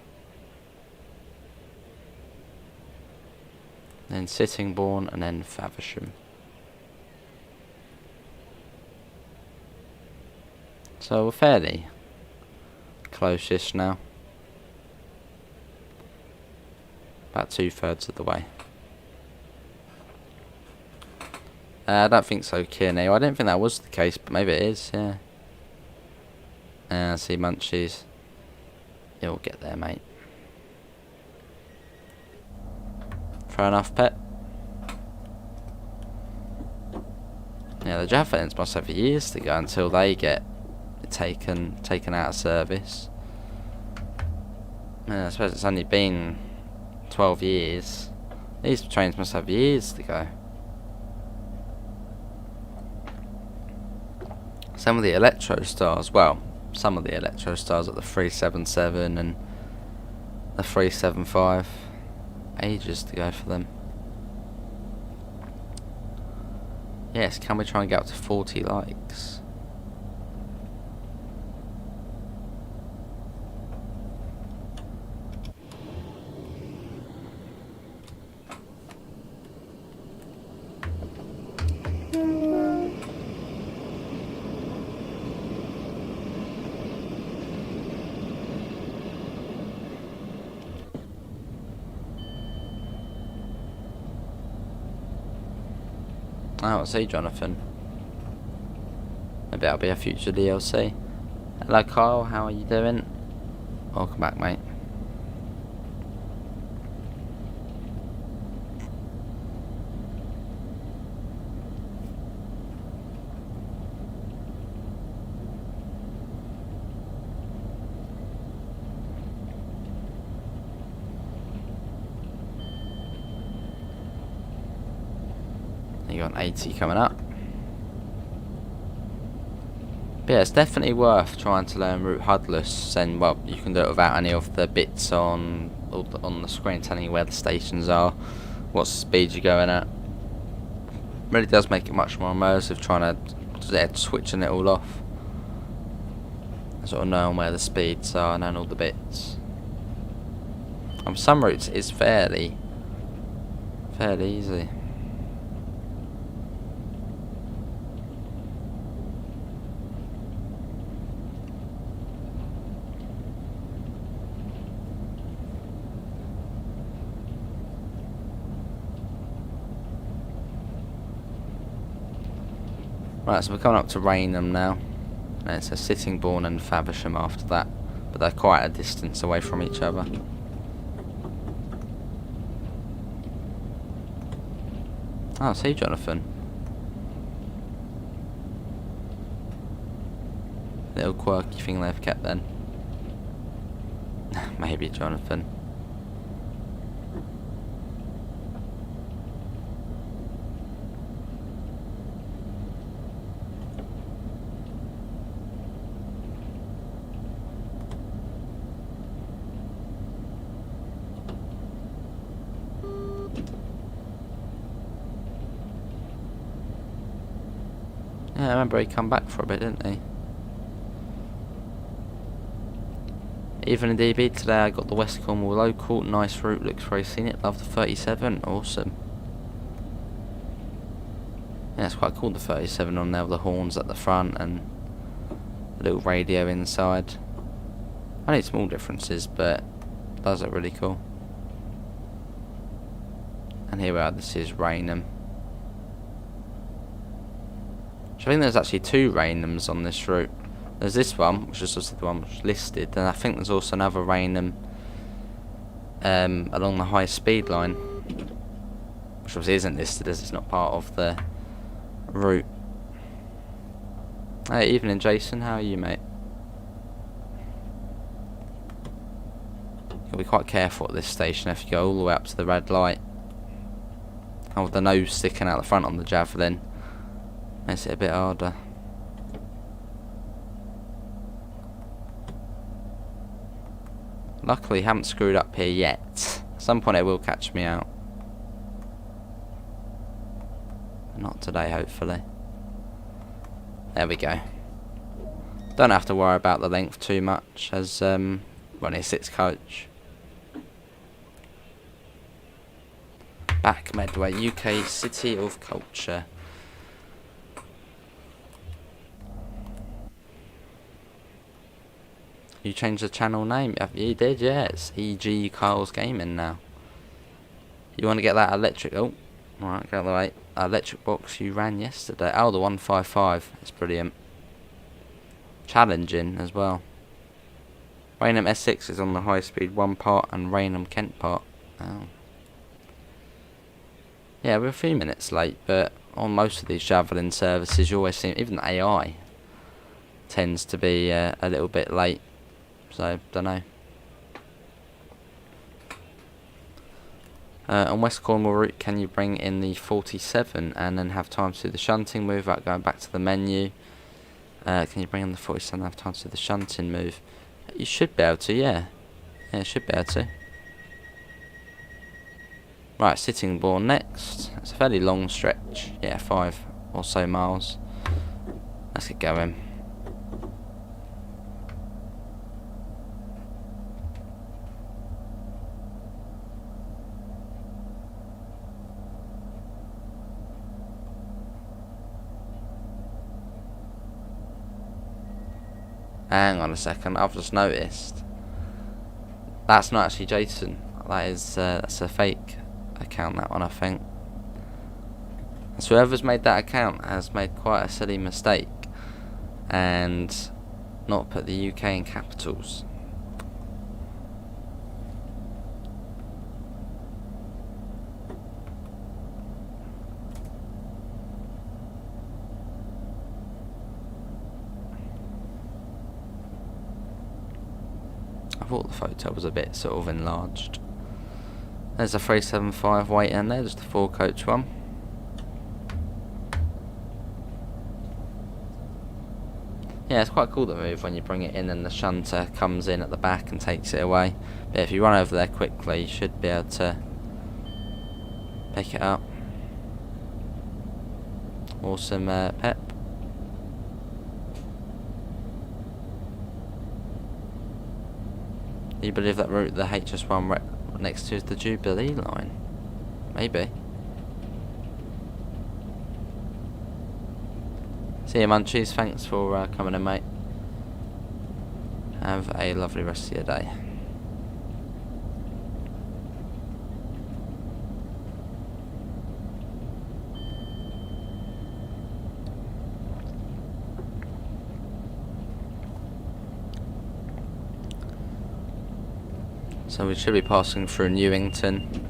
Then Sittingbourne and then Faversham. So we're fairly close-ish now. About 2/3 of the way. I don't think so, Kearney. I didn't think that was the case, but maybe it is, yeah. I see Munchies. You'll get there, mate. Fair enough, Pet. Yeah, the Jaffins must have years to go until they get taken out of service. I suppose it's only been 12 years. These trains must have years to go. Some of the Electro Stars, well, some of the Electro Stars at the 377 and the 375. Ages to go for them. Yes, can we try and get up to 40 likes? Oh, see, Jonathan. Maybe that'll be a future DLC. Hello, Kyle. How are you doing? Welcome back, mate. You got an 80 coming up. But yeah, it's definitely worth trying to learn route HUDless, and well, you can do it without any of the bits on the screen telling you where the stations are, what speed you're going at. Really does make it much more immersive trying to switching it all off. Sort of knowing where the speeds are and knowing all the bits. On some routes it is fairly easy. Right, so we're coming up to Raynham now, and it's a Sittingbourne and Faversham after that, but they're quite a distance away from each other. Oh, see, Jonathan. Little quirky thing they've kept then. Maybe, Jonathan. Yeah, I remember he come back for a bit, didn't he? Even in DB today I got the West Cornwall local, nice route, looks very scenic, love the 37, awesome. Yeah, it's quite cool, the 37 on there with the horns at the front and the little radio inside. Only small differences, but does look really cool. And here we are, this is Raynham. I think there's actually two Raynhams on this route. There's this one, which is also the one which is listed, and I think there's also another Raynham along the high speed line, which obviously isn't listed as it's not part of the route. Hey, evening Jason, how are you, mate? You'll be quite careful at this station if you go all the way up to the red light. And with the nose sticking out the front on the Javelin, makes it a bit harder. Luckily, haven't screwed up here yet. At some point, it will catch me out. Not today, hopefully. There we go. Don't have to worry about the length too much, as when it sits coach. Back Medway, UK City of Culture. You changed the channel name? You did, yeah. It's EG Kyle's Gaming now. You want to get that electric... Oh, alright, get out of the way. Electric box you ran yesterday. Oh, the 155. It's brilliant. Challenging as well. Raynham S6 is on the high speed 1 part and Raynham Kent part. Oh. Yeah, we're a few minutes late, but on most of these Javelin services you always see... Even the AI tends to be a little bit late. So, don't know. On West Cornwall route, can you bring in the 47 and then have time to do the shunting move without going back to the menu? Can you bring in the 47 and have time to do the shunting move? You should be able to, yeah. Yeah, you should be able to. Right, Sittingbourne next. It's a fairly long stretch. Yeah, 5 or so miles. Let's get going. Hang on a second, I've just noticed. That's not actually Jason. That is, that's a fake account, that one, I think. So whoever's made that account has made quite a silly mistake and not put the UK in capitals. I thought the photo was a bit sort of enlarged. There's a 375 weight in there, just a 4-coach one. Yeah, it's quite cool, the move, when you bring it in and the shunter comes in at the back and takes it away. But if you run over there quickly, you should be able to pick it up. Awesome pep. Do you believe that route the HS1 right next to is the Jubilee line? Maybe. See you, Munchies. Thanks for coming in, mate. Have a lovely rest of your day. So we should be passing through Newington.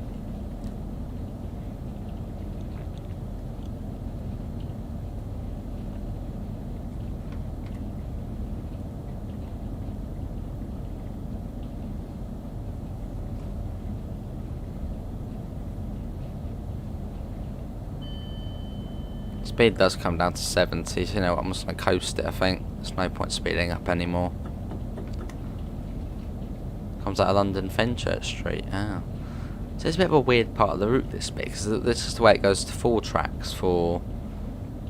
Speed does come down to 70, so you know what, I'm just going to coast it, I think. There's no point speeding up anymore. Comes out of London Fenchurch Street. Ah. So it's a bit of a weird part of the route, this bit, because this is the way it goes to 4 tracks for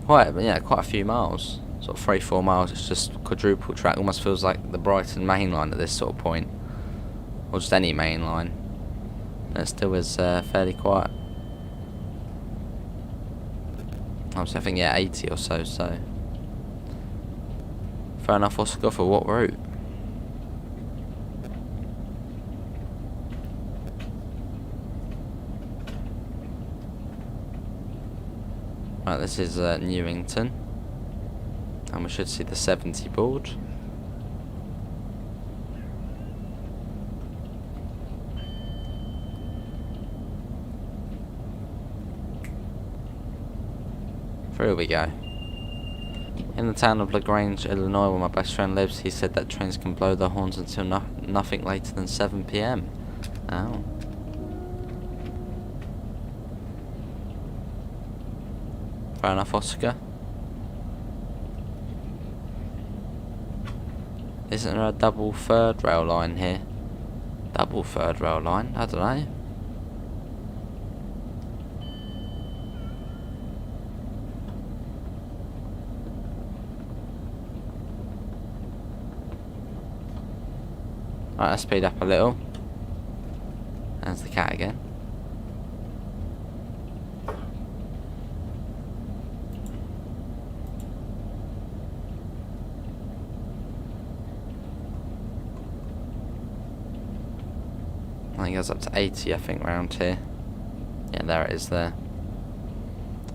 quite a few miles. Sort of 3-4 miles, it's just quadruple track. Almost feels like the Brighton main line at this sort of point. Or just any main line. And it still is fairly quiet. Obviously, I think, yeah, 80 or so, so. Fair enough, what's go for what route? Right, this is Newington. And we should see the 70 board. Here we go. In the town of LaGrange, Illinois, where my best friend lives, he said that trains can blow their horns until nothing later than 7 PM. Oh. Fair enough, Oscar. Isn't there a double third rail line here? Double third rail line? I don't know. Right, let's speed up a little. There's the cat again. I think it goes up to 80, I think, round here. Yeah, there it is there.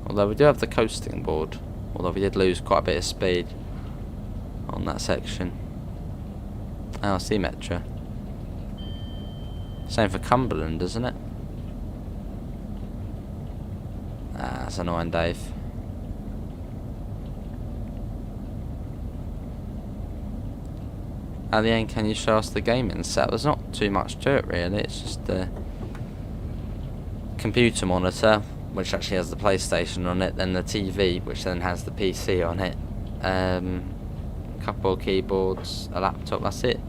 Although we do have the coasting board. Although we did lose quite a bit of speed on that section. Oh, see Metro. Same for Cumberland, isn't it? Ah, that's annoying, Dave. At the end, can you show us the gaming set? There's not too much to it, really. It's just the computer monitor, which actually has the PlayStation on it, then the TV, which then has the PC on it. A couple of keyboards, a laptop, that's it.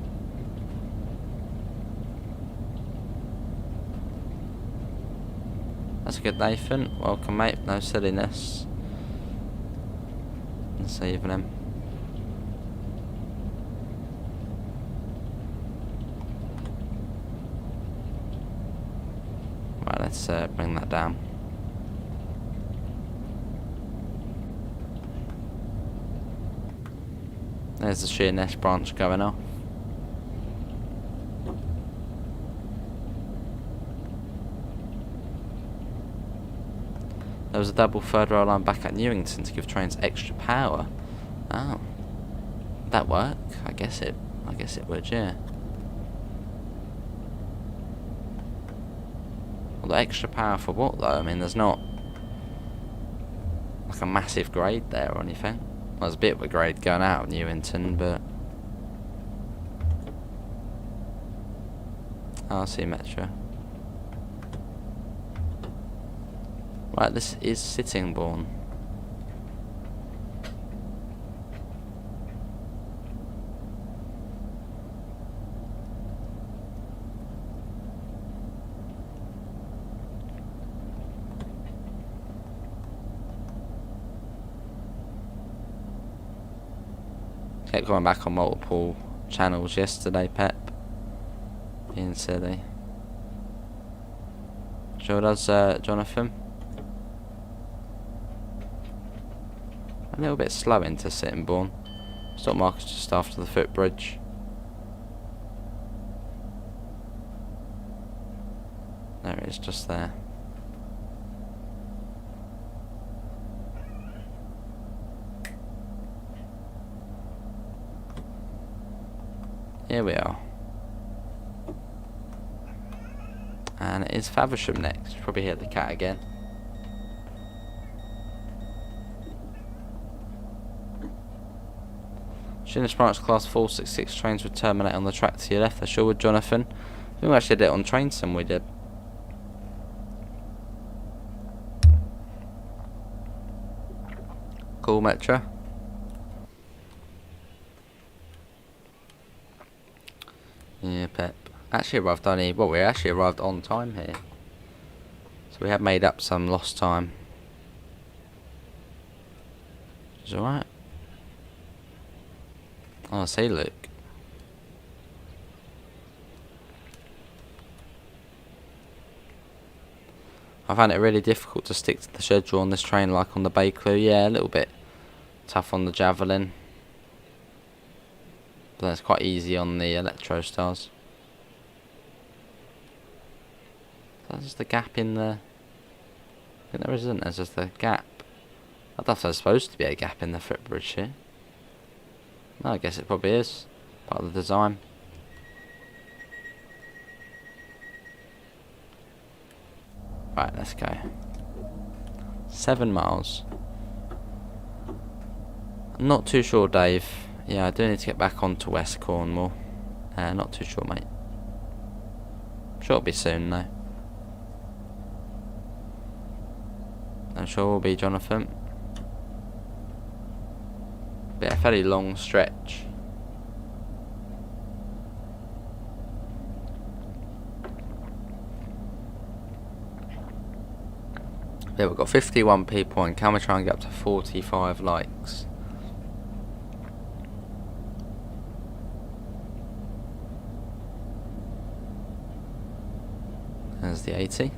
That's good, Nathan. Welcome, mate. No silliness. This evening. Right, let's bring that down. There's the Sheerness branch going off. There was a double third rail line back at Newington to give trains extra power. Oh. Would that work? I guess it would, yeah. Well, the extra power for what though? I mean, there's not like a massive grade there or anything. Well, there's a bit of a grade going out of Newington, but oh, I see Metro. Right, this is Sittingbourne. Kept going back on multiple channels yesterday, Pep. Being silly. Sure does, Jonathan? A little bit slow into Sittingbourne. Stop markers just after the footbridge. There it is, just there. Here we are. And it is Faversham next. Probably hear the cat again. Shinish branch class 466 trains would terminate on the track to your left. I sure would, Jonathan. I think we actually did it on train sim, we did. Cool, Metro. Yeah, Pep. Actually arrived only, well, we actually arrived on time here. So we have made up some lost time. Which is alright. Oh, I see, look. I found it really difficult to stick to the schedule on this train like on the Bakerloo. Yeah, a little bit tough on the Javelin. But that's quite easy on the Electro Stars. That's just a gap in the... I think there isn't, there's just a gap. I thought there was supposed to be a gap in the footbridge here. No, I guess it probably is. Part of the design. Right, let's go. 7 miles. I'm not too sure, Dave. Yeah, I do need to get back onto West Cornwall. Not too sure, mate. I'm sure it'll be soon, though. I'm sure it will be, Jonathan. Be a fairly long stretch. Yeah, we've got 51 people, and can we try and get up to 45 likes? There's the 80.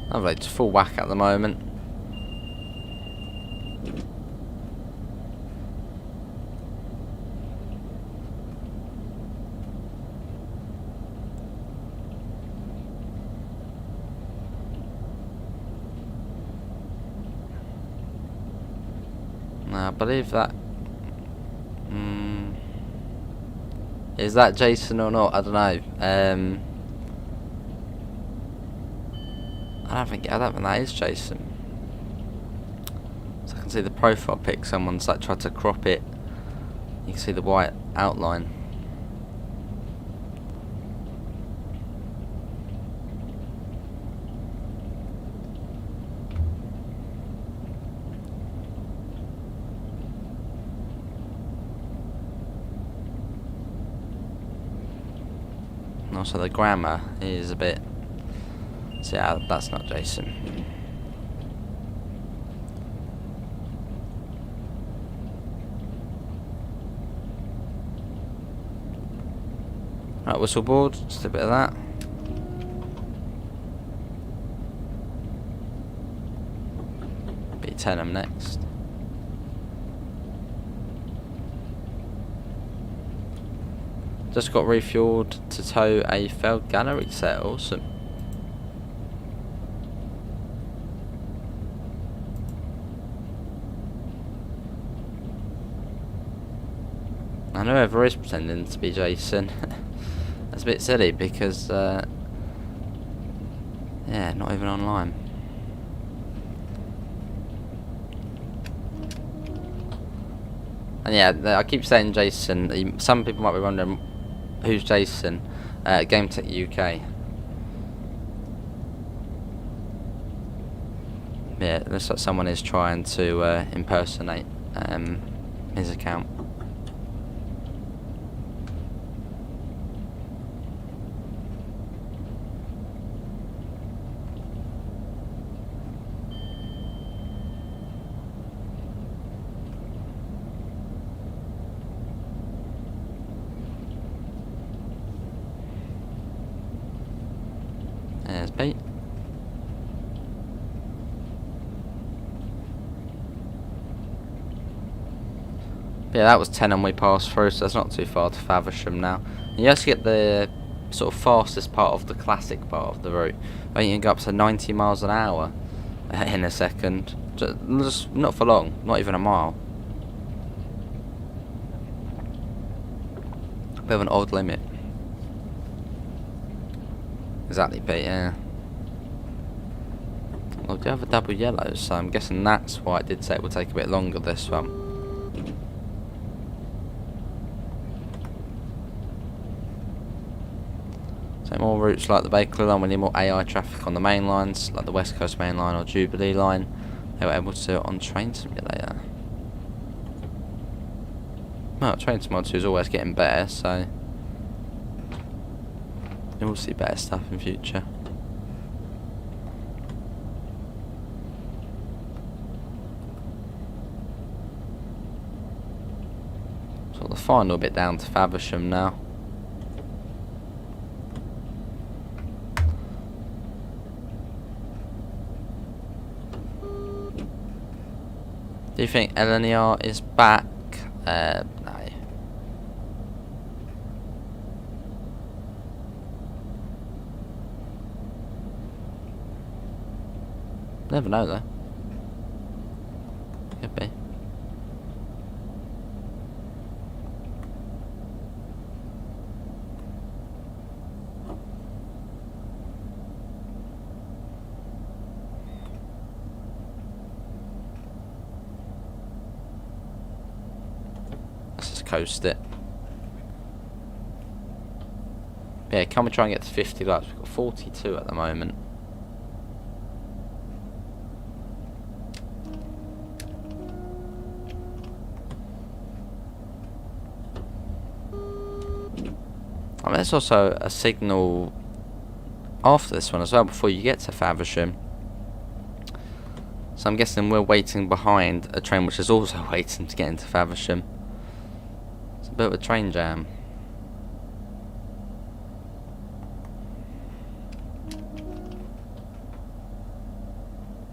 Lovely, it's full whack at the moment. I believe that... is that Jason or not? I don't know. I don't think that is Jason. So I can see the profile pic. Someone's like tried to crop it. You can see the white outline. And also the grammar is a bit... So yeah, that's not Jason. Right, whistle board, just a bit of that. Be Chatham next. Just got refueled to tow a failed gallery set. Awesome. I know whoever is pretending to be Jason. That's a bit silly because, yeah, not even online. And yeah, I keep saying Jason. Some people might be wondering who's Jason. Game Tech UK. Yeah, it looks like someone is trying to impersonate his account. There's Pete. Yeah, that was 10 and we passed through, so that's not too far to Faversham now. And you actually get the sort of fastest part of the classic part of the route. I think you can go up to 90 miles an hour in a second. Just not for long, not even a mile. Bit of an odd limit. Exactly, Pete, yeah. Well, I do have a double yellow, so I'm guessing that's why it did say it would take a bit longer, this one. So more routes like the Bakerloo line, we need more AI traffic on the main lines, like the West Coast main line or Jubilee line. They were able to do it on Train Simulator. Well, Train Simulator is always getting better, so you'll see better stuff in future. So the final bit down to Faversham now. Do you think LNER is back? No. Never know though. Could be. Let's just coast it. Yeah, can we try and get to 50 laps? We've got 42 at the moment. I mean, there's also a signal after this one as well before you get to Faversham. So I'm guessing we're waiting behind a train which is also waiting to get into Faversham. It's a bit of a train jam.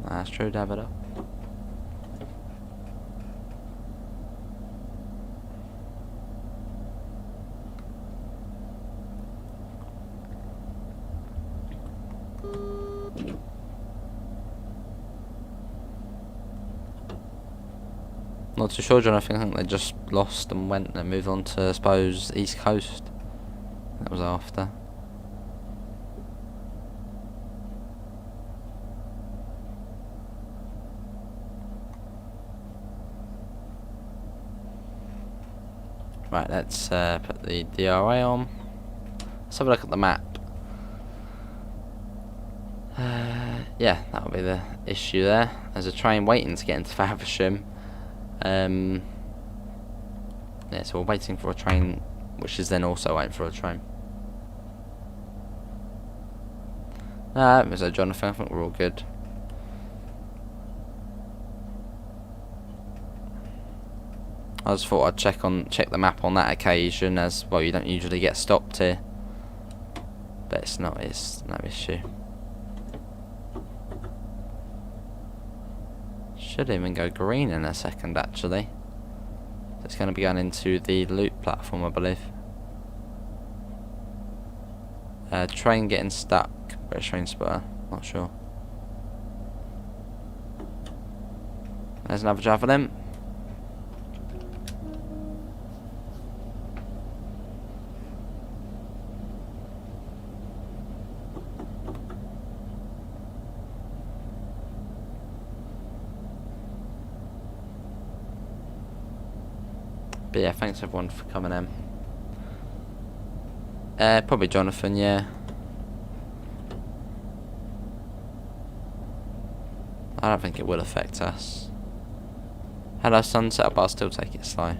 That's true, dab it up. Not too sure, John. I think they just lost and went and moved on to, I suppose, East Coast. That was after. Right, let's put the DRA on. Let's have a look at the map. Yeah, that'll be the issue there. There's a train waiting to get into Faversham. Yeah, so we're waiting for a train, which is then also waiting for a train. So Jonathan, I think we're all good. I just thought I'd check the map on that occasion, as well you don't usually get stopped here. but it's not. It's no issue. Should even go green in a second, actually. It's going to be going into the loop platform, I believe. Train getting stuck. British train spotter. Not sure. There's another javelin. But yeah, thanks everyone for coming in. Probably Jonathan, yeah. I don't think it will affect us. Hello sunset, but I'll still take it slow.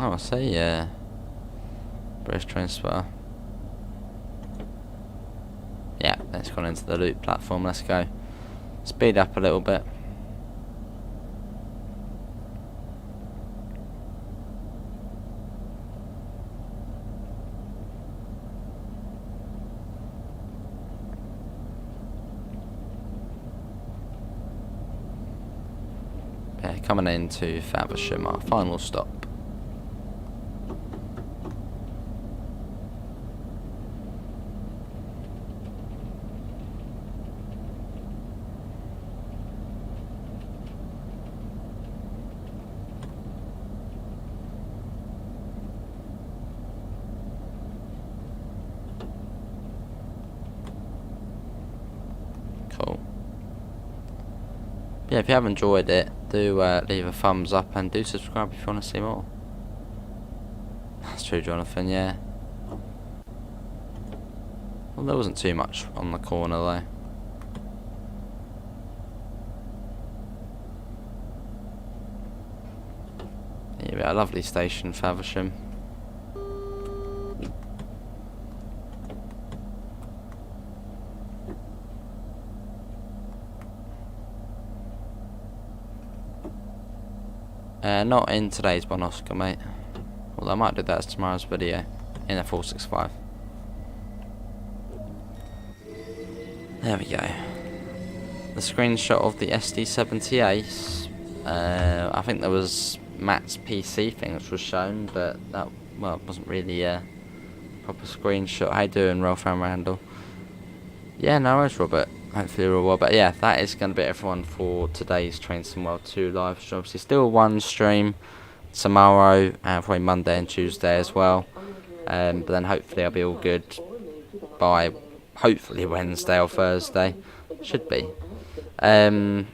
Oh, I see, yeah. British train spotter. Yeah, it's gone into the loop platform, let's go. Speed up a little bit. Yeah, coming into Faversham, our final stop. Cool. Yeah, if you have enjoyed it, do leave a thumbs up and do subscribe if you want to see more. That's true, Jonathan, yeah. Well, there wasn't too much on the corner though. Yeah, a lovely station, Faversham. Not in today's one, Oscar, mate. Well, I might do that as tomorrow's video in a 465. There we go. The screenshot of the SD70 Ace. I think there was Matt's PC thing which was shown, but that, well, it wasn't really a proper screenshot. How you doing, Rolf and Randall? Yeah, no worries, Robert. Hopefully you're all well. But yeah, that is going to be everyone for today's Train Sim World 2 live stream. Obviously still one stream tomorrow and probably Monday and Tuesday as well. But then hopefully I'll be all good by hopefully Wednesday or Thursday. Should be. But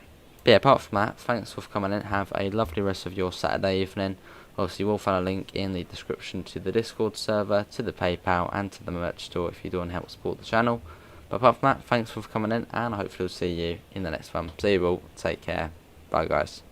yeah, apart from that, thanks for coming in. Have a lovely rest of your Saturday evening. Obviously, you will find a link in the description to the Discord server, to the PayPal, and to the merch store if you do want to help support the channel. But apart from that, thanks for coming in, and hopefully we'll see you in the next one. See you all. Take care. Bye, guys.